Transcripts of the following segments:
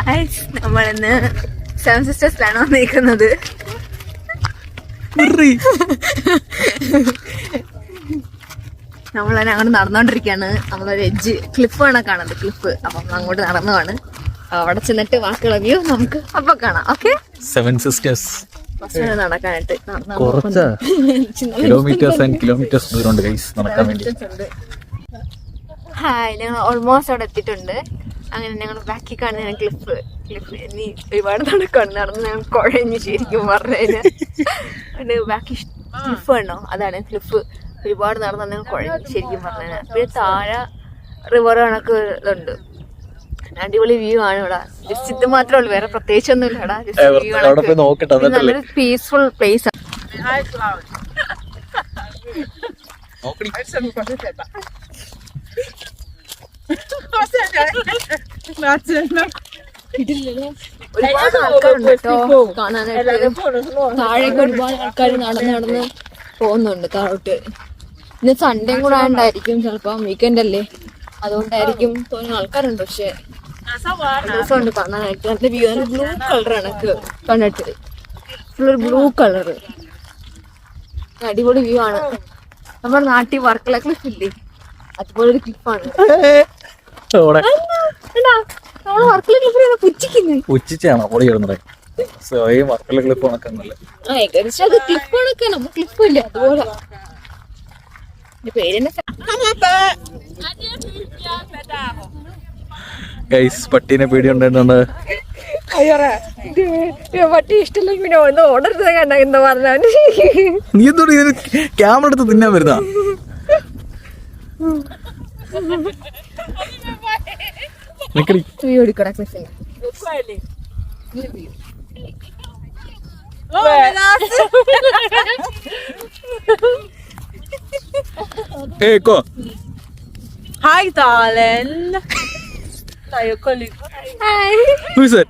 Guys, നമ്മളിന്ന് seven സിസ്റ്റേഴ്സിലാണ് വന്നിരിക്കുന്നത്. നമ്മളതിനെ അങ്ങോട്ട് നടന്നോണ്ടിരിക്കുകയാണ്. നമ്മളൊരു എഡ്ജ് ക്ലിഫ് കണക്കാണത്, ക്ലിഫ്. അപ്പൊ നമ്മൾ അങ്ങോട്ട് നടന്നുവാണ്. അവിടെ ചെന്നിട്ട് ബാക്കിയുള്ള വ്യൂ നമുക്ക് അപ്പൊ കാണാം. ഓക്കെ, സെവൻ സിസ്റ്റേഴ്സ് നടക്കാനായിട്ട് കുറച്ച് കിലോമീറ്റേഴ്സ് ആൻഡ് കിലോമീറ്റേഴ്സ് ദൂരമുണ്ട് ഗൈസ് നടക്കാൻ വേണ്ടി. ഹായ്, ഞങ്ങൾ ഓൾമോസ്റ്റ് അവിടെ എത്തിയിട്ടുണ്ട്. അങ്ങനെ ഞങ്ങൾ ബാക്കി കാണുന്ന ക്ലിഫ് ഇനി ഒരുപാട് നടക്കാണ്. നടന്ന് ഞങ്ങൾ കുഴഞ്ഞു ശരിക്കും പറഞ്ഞതിന്. ബാക്കി ക്ലിഫ് വേണോ, അതാണ് ക്ലിഫ്. ഒരുപാട് നടന്ന് ഞങ്ങൾ കുഴഞ്ഞു ശരിക്കും പറഞ്ഞതിന്. പിന്നെ താഴെ റിവർ കണക്ക് ഇതുണ്ട്. അടിപൊളി വ്യൂ ആണ് ഇവിടെ. ജസ്റ്റ് ഇത് മാത്രമേ ഉള്ളൂ, വേറെ പ്രത്യേകിച്ചൊന്നും ഇല്ല ഇവിടെ. നല്ലൊരു പീസ്ഫുൾ പ്ലേസ് ആണ്. ഒരുപാട് ആൾക്കാരുണ്ട് കേട്ടോ കാണാനായിട്ട്. താഴേക്ക് ഒരുപാട് ആൾക്കാർ നടന്ന് പോകുന്നുണ്ട് താഴോട്ട്. ഇന്ന് സൺഡേയും കൂടെ ആയതുകൊണ്ടായിരിക്കും, ചിലപ്പം വീക്കെൻഡ് അല്ലേ, അതുകൊണ്ടായിരിക്കും തോന്നുന്ന ആൾക്കാരുണ്ട്. പക്ഷെ രസമുണ്ട് കാണാനായിട്ട്. നല്ല വ്യൂ ആണ്. ബ്ലൂ കളർ എനിക്ക് കണ്ടിട്ട് ഫുള്ളൊരു ബ്ലൂ കളറ്. അടിപൊളി വ്യൂ ആണ്. നമ്മുടെ നാട്ടിൽ വർക്കല ക്ലിഫ് ഇല്ലേ, അതുപോലെ ഒരു ക്ലിഫാണ്. ഉച്ചിച്ചാണോ പൊളി കിടന്നത്? വർക്കല ക്ലിഫ് കണക്കാണല്ലേ? ഏകദേശം അത് ക്ലിഫ് കണക്കാ, നമ്മൾ ക്ലിഫ് ഇല്ല അതുപോലെ. പേരെന്നെ ഗൈസ്, പട്ടീനെ പേടിയുണ്ടായിരുന്നുണ്ട്. പട്ടി ഇഷ്ടമില്ലെങ്കിൽ പിന്നെ ഒന്ന് ഓടരുത് കണ്ട എന്താ പറഞ്ഞാൽ. നീ എന്തോട് ക്യാമറ എടുത്ത് തിന്നാൻ വരുന്ന? Hi, darling. Are you calling? Hi. Who's it?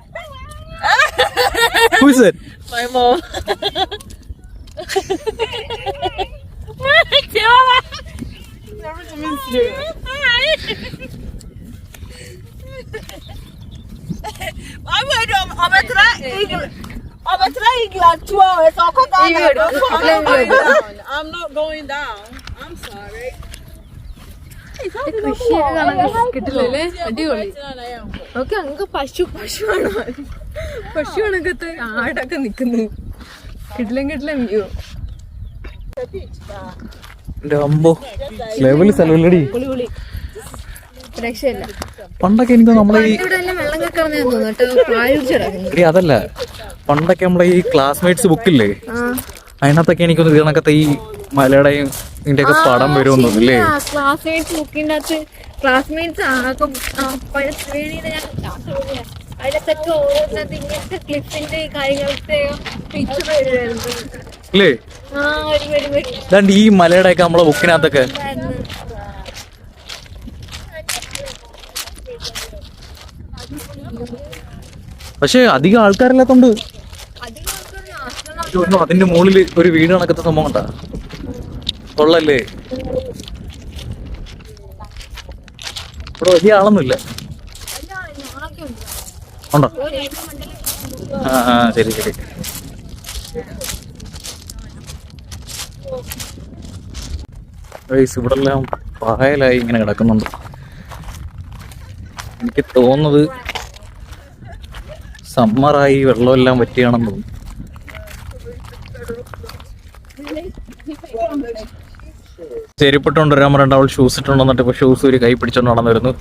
Who's it? My mom. I'm not going down. I'm sorry. കൃഷിയൊക്കെ കാണാൻ കിട്ടില്ലല്ലേ? അടിപൊളി. ഓക്കെ, അങ്ങ് പശുവാണോ? പശു കണക്കത്ത് ആടൊക്കെ നിക്കുന്നു. കിട്ടില്ല വ്യൂ. രക്ഷയില്ല. പണ്ടൊക്കെ എനിക്ക് നമ്മളെ വെള്ളം കെക്കണമെന്ന് തോന്നുന്നു കേട്ടോ. അതല്ല, പണ്ടൊക്കെ നമ്മളെ ഈ ക്ലാസ്മേറ്റ്സ് ബുക്കില്ലേ, അതിനകത്തൊക്കെ എനിക്കൊന്ന് ഇതിനകത്തെ ഈ മലയുടെയും ഇതിന്റെ ഒക്കെ പടം വരുമെന്ന് തോന്നുന്നില്ലേ? ക്ലാസ്മേറ്റ്സ് ബുക്കിന്റെ അകത്ത് ക്ലാസ്മേറ്റ്സ് അതിനകത്തൊക്കെ ഓരോരുത്തർ ഇങ്ങനത്തെ ക്ലിപ്പിന്റെ കാര്യങ്ങളൊക്കെ പിക്ചർ വരുമായിരുന്നു. അല്ലേ? ഈ മലയുടെ ഒക്കെ നമ്മളെ ബുക്കിനകത്തൊക്കെ. പക്ഷെ അധികം ആൾക്കാരില്ലാത്തോണ്ട് അതിന്റെ മുകളില് ഒരു വീട് കണക്കത്തെ സംഭവം കണ്ടാ കൊള്ളല്ലേ? ഇവിടെ വലിയ ആളൊന്നുമില്ല. ഉണ്ടോ? ശരി. ഇവിടെ എല്ലാം പായലായി ഇങ്ങനെ കിടക്കുന്നുണ്ട്. എനിക്ക് തോന്നുന്നത് സമ്മറായി വെള്ളമെല്ലാം പറ്റിയാണെന്ന് തോന്നുന്നു. ചെരുപ്പിട്ടോണ്ട് വരാൻ പറഞ്ഞിട്ട് അവൾ ഷൂസ് ഇട്ടോണ്ട് വന്നിട്ട് ഇപ്പൊ ഷൂസ് ഒരു കൈ പിടിച്ചോണ്ട് നടന്നു വരുന്നു.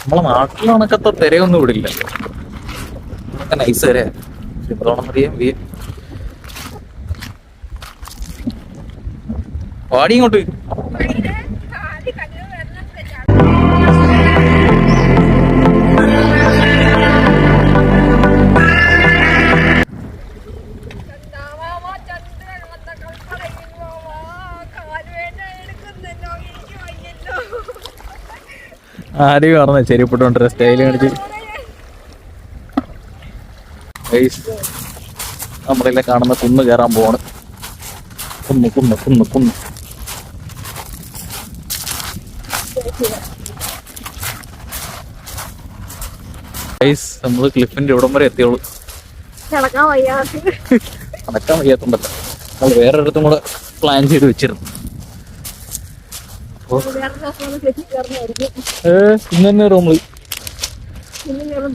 നമ്മളെ നാട്ടിൽ കണക്കത്തെ തിരയൊന്നും ഇവിടെ ഇല്ല. നൈസ് വരെ വാടി ഇങ്ങോട്ട്. ആരെയും പറഞ്ഞ ചെരുപ്പിട്ടോണ്ട് സ്റ്റൈല് കാണിച്ച് നമ്മളെല്ലാം കാണുന്ന കുന്ന് കയറാൻ പോവാണ്. കുന്ന്. നമ്മള് ക്ലിഫിന്റെ ഇവിടം വരെ എത്തിയോളൂ. നടക്കാൻ വയ്യാത്ത നടക്കാൻ വയ്യാത്തോണ്ടല്ല, നമ്മൾ വേറൊരിടത്തും കൂടെ പ്ലാൻ ചെയ്ത് വെച്ചിരുന്നു. ഇന്ന് റൂമിൽ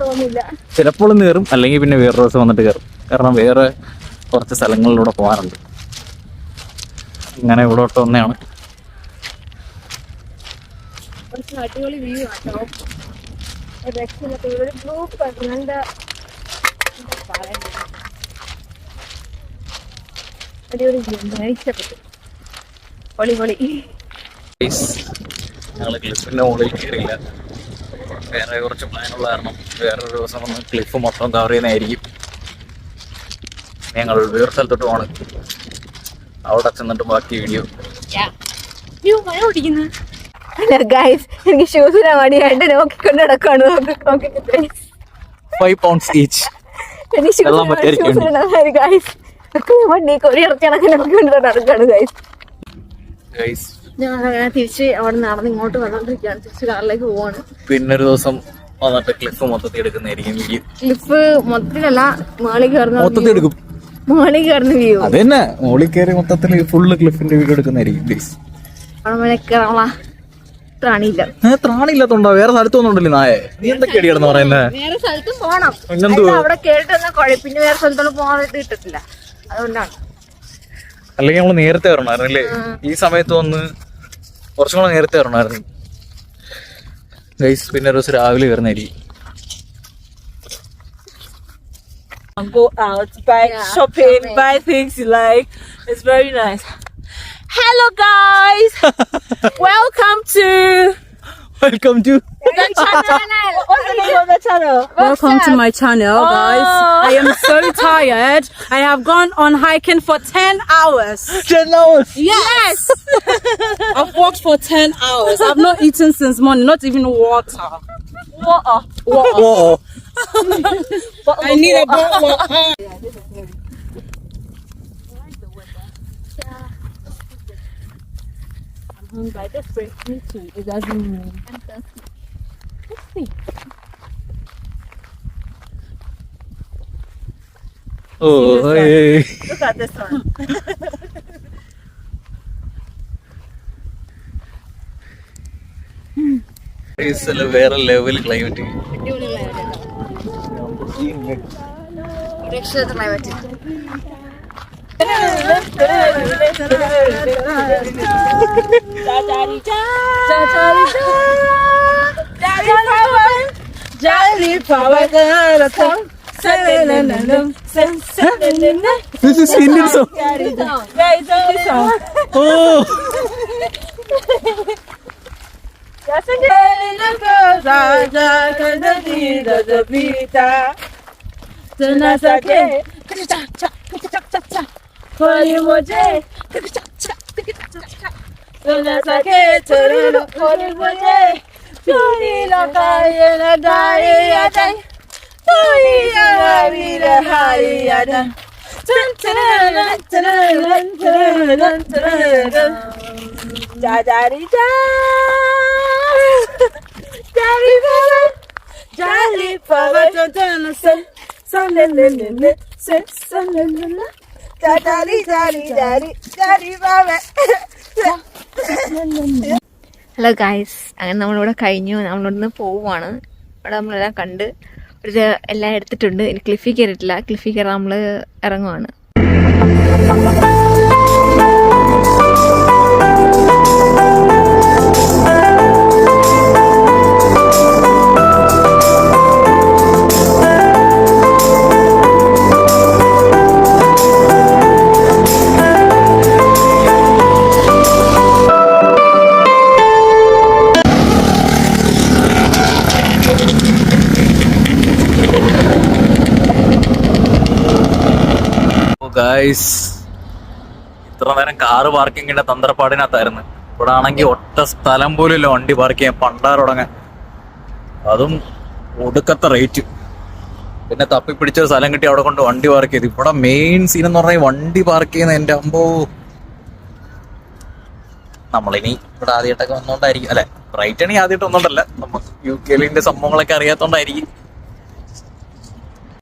തോന്നില്ല. ചിലപ്പോൾ കയറും, അല്ലെങ്കിൽ പിന്നെ വേറൊരു ദിവസം വന്നിട്ട് കയറും. കാരണം വേറെ കുറച്ച് സ്ഥലങ്ങളിലൂടെ പോകാനുണ്ട്. ഇങ്ങനെ ഇവിടോട്ട് വന്നെയാണ്. അടിപൊളി വ്യൂ ആട്ടോ. ഒരു ബ്ലൂ നല്ല അടിപൊളി വ്യൂ, ഇഷ്ടപ്പെട്ടു. പൊളി. ഞങ്ങള് ക്ലിഫിന്റെ മുകളിൽ കയറിയില്ല. വേറെ കുറച്ച് പ്ലാനുള്ള കാരണം വേറൊരു ദിവസം വന്ന് ക്ലിഫ് മൊത്തം കവർ ചെയ്യുന്നതായിരിക്കും. ഞങ്ങൾ വേറെ സ്ഥലത്തോട്ട് പോകണം. അവിടെ ചെന്നിട്ട് ബാക്കി വീഡിയോ. എനിക്ക് ഷൂസിനെ മടിയായിട്ട് നോക്കിക്കൊണ്ട് നടക്കാണ്. 5 pounds each. ഞാൻ തിരിച്ച് അവിടെ നടന്ന് ഇങ്ങോട്ട് വന്നോണ്ടിരിക്കുകയാണ്. തിരിച്ച് കാറിലേക്ക് പോവാണ്. പിന്നൊരു ദിവസം വന്നിട്ട് ക്ലിഫ് മൊത്തത്തിൽ എടുക്കുന്നതായിരിക്കും വീഡിയോ. ക്ലിഫ് മൊത്തത്തിലല്ല, മോളിൽ കയറുന്ന മൊത്തത്തിൽ എടുക്കും. മോളിൽ കയറുന്ന വ്യൂ. അത് തന്നെ, മോളിൽ കയറി മൊത്തത്തിൽ ഫുള്ള് ക്ലിഫിന്റെ വീഡിയോ എടുക്കുന്നതായിരിക്കും. ത്രാണിയില്ല. ത്രാണിയില്ലാത്തോണ്ടോ? വേറെ സ്ഥലത്തൊന്നും ഉണ്ടല്ലോ നായെ. നീ എന്തൊക്കെ അടിയാണെന്ന് പറയുന്നത്? വേറെ സ്ഥലത്തും പോണം. അവിടെ കേട്ടിട്ട് പിന്നെ വേറെ സ്ഥലത്തൊന്നും പോകാൻ കിട്ടത്തില്ല. അതുകൊണ്ടാണ്. അല്ലെങ്കിൽ നമ്മള് നേരത്തെ വരണമായിരുന്നു അല്ലേ? ഈ സമയത്ത് വന്ന് കുറച്ചും കൂടെ നേരത്തെ വരണമായിരുന്നു. ഗൈസ്, പിന്നെ ഒരു ദിവസം രാവിലെ വരുന്നതായിരിക്കും. Go out, buy shopping, buy things you like. It's very nice. Hello guys, welcome to the channel. What's the name of the channel? Welcome to my channel, guys. I am so tired. I have gone on hiking for 10 hours. 10 hours? Yes! I've walked for 10 hours. I've not eaten since morning, not even water. Water. Whoa. I need a bottle of water. By this breaks me too. It doesn't mean. Let's see. Oh, hey. Look at this one. വേറെ level climate. This is Indian song. Yeah, it's Indian song. Oh. Hello guys, അങ്ങനെ നമ്മളിവിടെ കഴിഞ്ഞു. നമ്മളിവിടുന്ന് പോവുകയാണ്. ഇവിടെ നമ്മളെല്ലാം കണ്ട് എല്ലാം എടുത്തിട്ടുണ്ട്. ഇനി ക്ലിഫിൽ കയറിയിട്ടില്ല. ക്ലിഫിൽ കയറാൻ നമ്മൾ ഇറങ്ങുവാണ്. ഗൈസ്, ഇത്ര നേരം കാറ് പാർക്കിങ്ങിന്റെ തന്ത്രപ്പാടിനകത്തായിരുന്നു. ഇവിടെ ആണെങ്കിൽ ഒറ്റ സ്ഥലം പോലും ഇല്ല വണ്ടി പാർക്ക് ചെയ്യാൻ. പണ്ടാറൊടങ്ങാൻ, അതും ഒടുക്കത്തെ റേറ്റ്. പിന്നെ തപ്പിപ്പിടിച്ചൊരു സ്ഥലം കിട്ടി അവിടെ കൊണ്ട് വണ്ടി പാർക്ക് ചെയ്ത്. ഇവിടെ മെയിൻ സീൻ എന്ന് പറഞ്ഞാൽ വണ്ടി പാർക്ക് ചെയ്യുന്ന. എൻ്റെ അമ്പോ, നമ്മളിനി ഇവിടെ ആദ്യമായിട്ടൊക്കെ വന്നോണ്ടായിരിക്കും, അല്ലെ ബ്രൈറ്റണി ആദ്യമായിട്ട് വന്നോണ്ടല്ല, നമുക്ക് UK സംഭവങ്ങളൊക്കെ അറിയാത്തോണ്ടായിരിക്കും.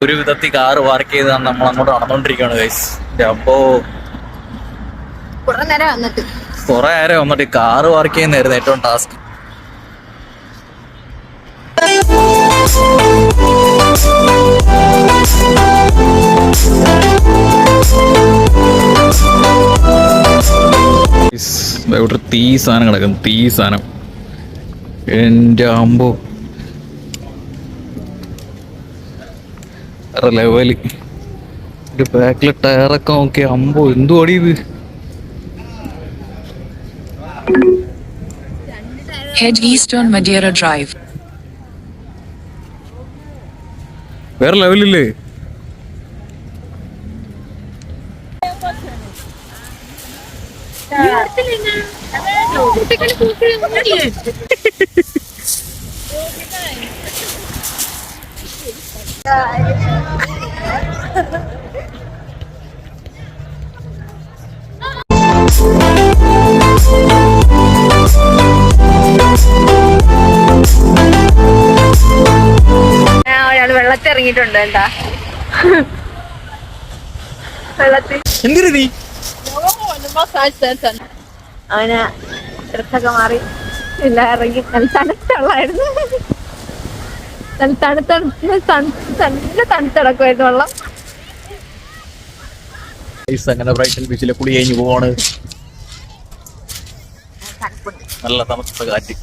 ഒരു വിധത്തിൽ കാറ് പാർക്ക് ചെയ്താണ് നമ്മൾ അങ്ങോട്ട് നടന്നുകൊണ്ടിരിക്കുകയാണ് ഗൈസ്. അപ്പോ കുറെ നേരം വന്നിട്ട് കാറ് പാർക്ക് ചെയ്യുന്നതായിരുന്നു ഏറ്റവും ടാസ്ക്. ഇവിടെ തീ സാധനം കിടക്കുന്നു, തീ സാധനം. എൻ്റെ അമ്പോ ലെവല്. ഒരു ബാക്കിലെ ടയറൊക്കെ നോക്കി, അമ്പോ എന്തു അടി ഇത്. Head east on Madeira Drive. വേറെ ലെവലില്ലേ. ഒരാള് വെള്ളത്തിൽ ഇറങ്ങിയിട്ടുണ്ട് എന്താ വെള്ളത്തിൽ എന്തിനാ നീ അവന് ഡ്രസ്സൊക്കെ മാറി എല്ലാം ഇറങ്ങി. നല്ല തണുത്തുള്ളായിരുന്നു, നല്ല തണുത്തിടക്കുമായിരുന്നു വെള്ളം. അങ്ങനെ ബ്രൈറ്റൺ ബീച്ചിലെ കുളി കഴിഞ്ഞ് പോവാണ്. നല്ല തണുത്ത കാറ്റ്.